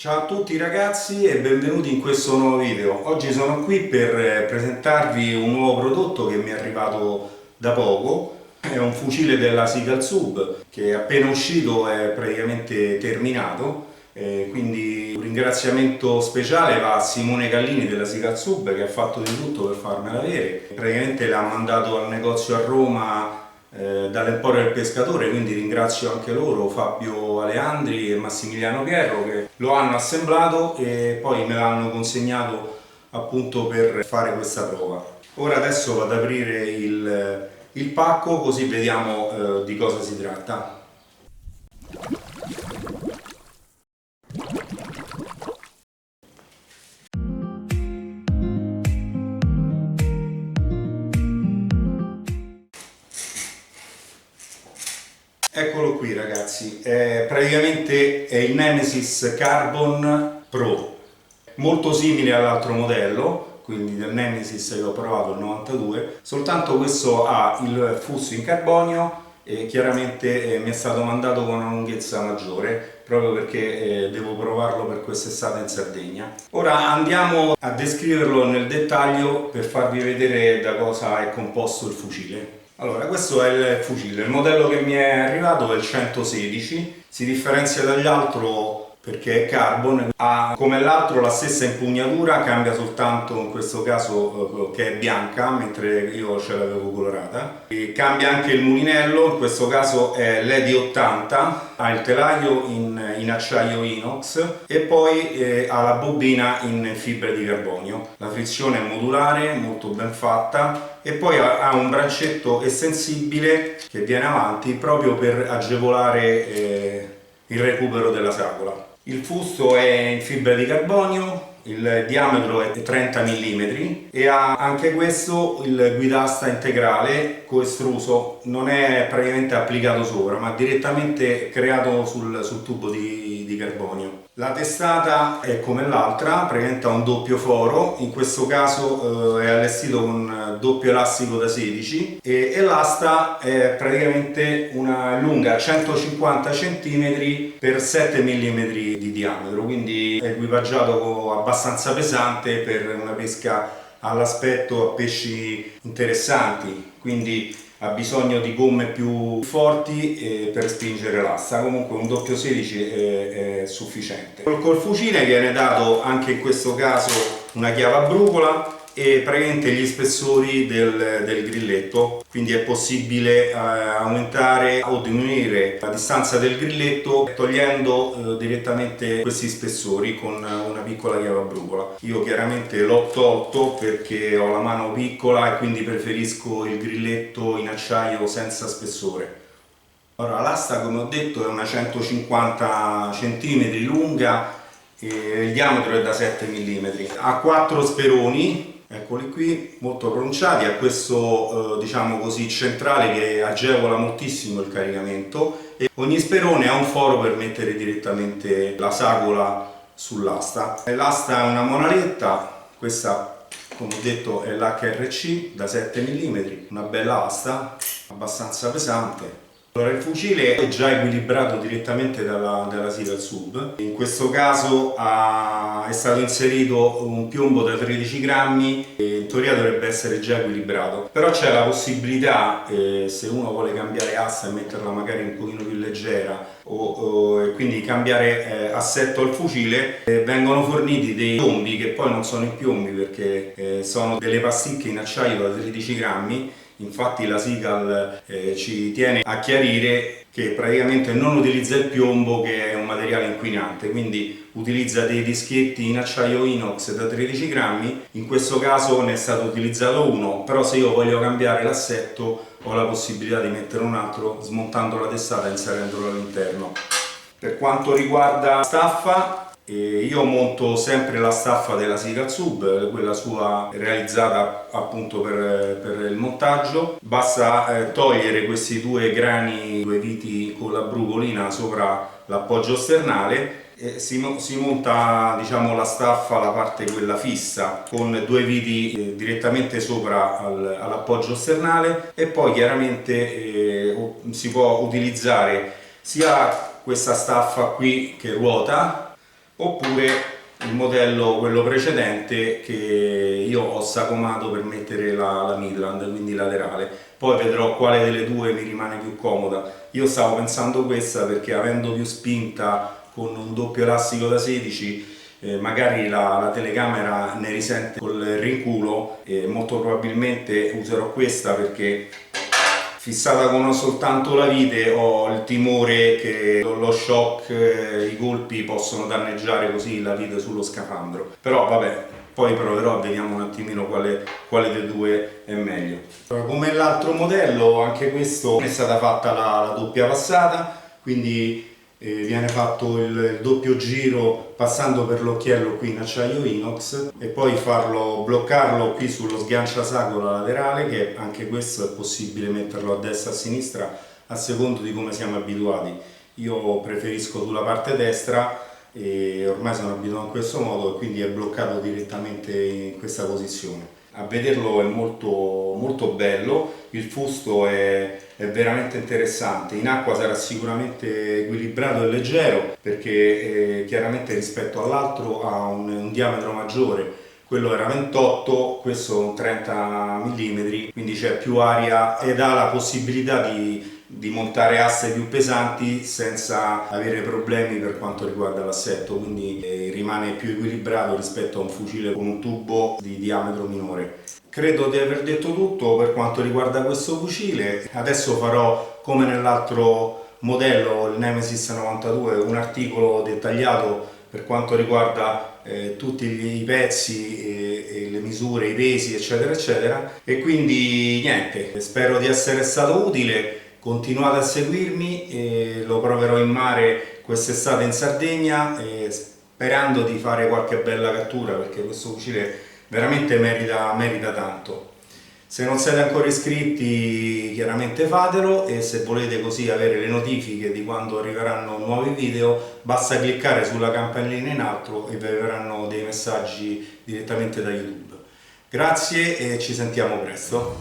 Ciao a tutti ragazzi e benvenuti in questo nuovo video. Oggi sono qui per presentarvi un nuovo prodotto che mi è arrivato da poco. È un fucile della Seagull Sub che è appena uscito, è praticamente terminato. Quindi un ringraziamento speciale va a Simone Gallini della Seagull Sub che ha fatto di tutto per farmela avere. Praticamente l'ha mandato al negozio a Roma dall'Emporio del Pescatore, quindi ringrazio anche loro, Fabio Aleandri e Massimiliano Pierro, che lo hanno assemblato e poi me l'hanno consegnato appunto per fare questa prova. Ora adesso vado ad aprire il pacco così vediamo di cosa si tratta. Eccolo qui ragazzi, praticamente è il Nemesis Carbon Pro, molto simile all'altro modello, quindi del Nemesis che ho provato il 92, soltanto questo ha il fusto in carbonio e chiaramente mi è stato mandato con una lunghezza maggiore, proprio perché devo provarlo per quest'estate in Sardegna. Ora andiamo a descriverlo nel dettaglio per farvi vedere da cosa è composto il fucile. Allora, questo è il fucile, il modello che mi è arrivato è il 116, si differenzia dall'altro perché è carbon, ha come l'altro la stessa impugnatura, cambia soltanto in questo caso che è bianca, mentre io ce l'avevo colorata. E cambia anche il mulinello, in questo caso è l'EDI 80, ha il telaio in acciaio inox e poi ha la bobina in fibra di carbonio. La frizione è modulare, molto ben fatta e poi ha un braccetto estensibile che viene avanti proprio per agevolare il recupero della sagola. Il fusto è in fibra di carbonio, il diametro è 30 mm e ha anche questo il guidasta integrale coestruso, non è praticamente applicato sopra ma direttamente creato sul tubo di carbonio. La testata è come l'altra, praticamente ha un doppio foro, in questo caso è allestito con doppio elastico da 16 e l'asta è praticamente una lunga 150 cm per 7 mm di diametro, quindi è equipaggiato abbastanza pesante per una pesca all'aspetto a pesci interessanti, quindi ha bisogno di gomme più forti per spingere l'asta. Comunque un doppio 16 è sufficiente. Col fucile viene dato anche in questo caso una chiave a brucola e praticamente gli spessori del grilletto, quindi è possibile aumentare o diminuire la distanza del grilletto togliendo direttamente questi spessori con una piccola chiave a brucola. Io chiaramente l'ho tolto perché ho la mano piccola e quindi preferisco il grilletto in acciaio senza spessore. Ora l'asta, come ho detto, è una 150 cm lunga e il diametro è da 7 mm. Ha 4 speroni, eccoli qui, molto pronunciati, ha questo diciamo così centrale che agevola moltissimo il caricamento e ogni sperone ha un foro per mettere direttamente la sagola sull'asta. L'asta è una monaletta, questa come ho detto è l'HRC da 7 mm, una bella asta, abbastanza pesante. Allora, il fucile è già equilibrato direttamente dalla Seagull Sub. In questo caso è stato inserito un piombo da 13 grammi e in teoria dovrebbe essere già equilibrato. Però c'è la possibilità, se uno vuole cambiare asta e metterla magari un pochino più leggera o quindi cambiare assetto al fucile, vengono forniti dei piombi che poi non sono i piombi perché sono delle pasticche in acciaio da 13 grammi. Infatti la Seagull ci tiene a chiarire che praticamente non utilizza il piombo che è un materiale inquinante, quindi utilizza dei dischetti in acciaio inox da 13 grammi, in questo caso ne è stato utilizzato uno, però se io voglio cambiare l'assetto ho la possibilità di mettere un altro smontando la testata e inserendolo all'interno. Per quanto riguarda la staffa, io monto sempre la staffa della Seagull Sub, quella sua realizzata appunto per il montaggio. Basta togliere questi due grani, due viti con la brucolina sopra l'appoggio sternale e si monta diciamo la staffa, la parte quella fissa con due viti direttamente sopra all'appoggio sternale e poi chiaramente si può utilizzare sia questa staffa qui che ruota oppure il modello, quello precedente, che io ho sagomato per mettere la Midland, quindi laterale. Poi vedrò quale delle due mi rimane più comoda. Io stavo pensando questa perché, avendo più spinta con un doppio elastico da 16, magari la telecamera ne risente col rinculo, e molto probabilmente userò questa, perché fissata con soltanto la vite ho il timore che lo shock, i colpi possono danneggiare così la vite sullo scafandro. Però vabbè, poi proverò, vediamo un attimino quale dei due è meglio. Come l'altro modello, anche questo è stata fatta la doppia passata, quindi viene fatto il doppio giro passando per l'occhiello qui in acciaio inox, e poi bloccarlo qui sullo sganciasagola laterale, che anche questo è possibile metterlo a destra o a sinistra a secondo di come siamo abituati. Io preferisco sulla parte destra e ormai sono abituato in questo modo, e quindi è bloccato direttamente in questa posizione. A vederlo è molto bello, il fusto è veramente interessante. In acqua sarà sicuramente equilibrato e leggero, perché chiaramente rispetto all'altro ha un diametro maggiore. Quello era 28, questo un 30 mm, quindi c'è più aria ed ha la possibilità di montare asse più pesanti senza avere problemi per quanto riguarda l'assetto, quindi rimane più equilibrato rispetto a un fucile con un tubo di diametro minore. Credo di aver detto tutto per quanto riguarda questo fucile. Adesso farò, come nell'altro modello, il Nemesis 92, un articolo dettagliato per quanto riguarda tutti i pezzi e le misure, i pesi, eccetera eccetera. E quindi niente, spero di essere stato utile. Continuate a seguirmi, e lo proverò in mare quest'estate in Sardegna, sperando di fare qualche bella cattura, perché questo fucile veramente merita tanto. Se non siete ancora iscritti, chiaramente fatelo, e se volete così avere le notifiche di quando arriveranno nuovi video, basta cliccare sulla campanellina in alto e vi verranno dei messaggi direttamente da YouTube. Grazie e ci sentiamo presto.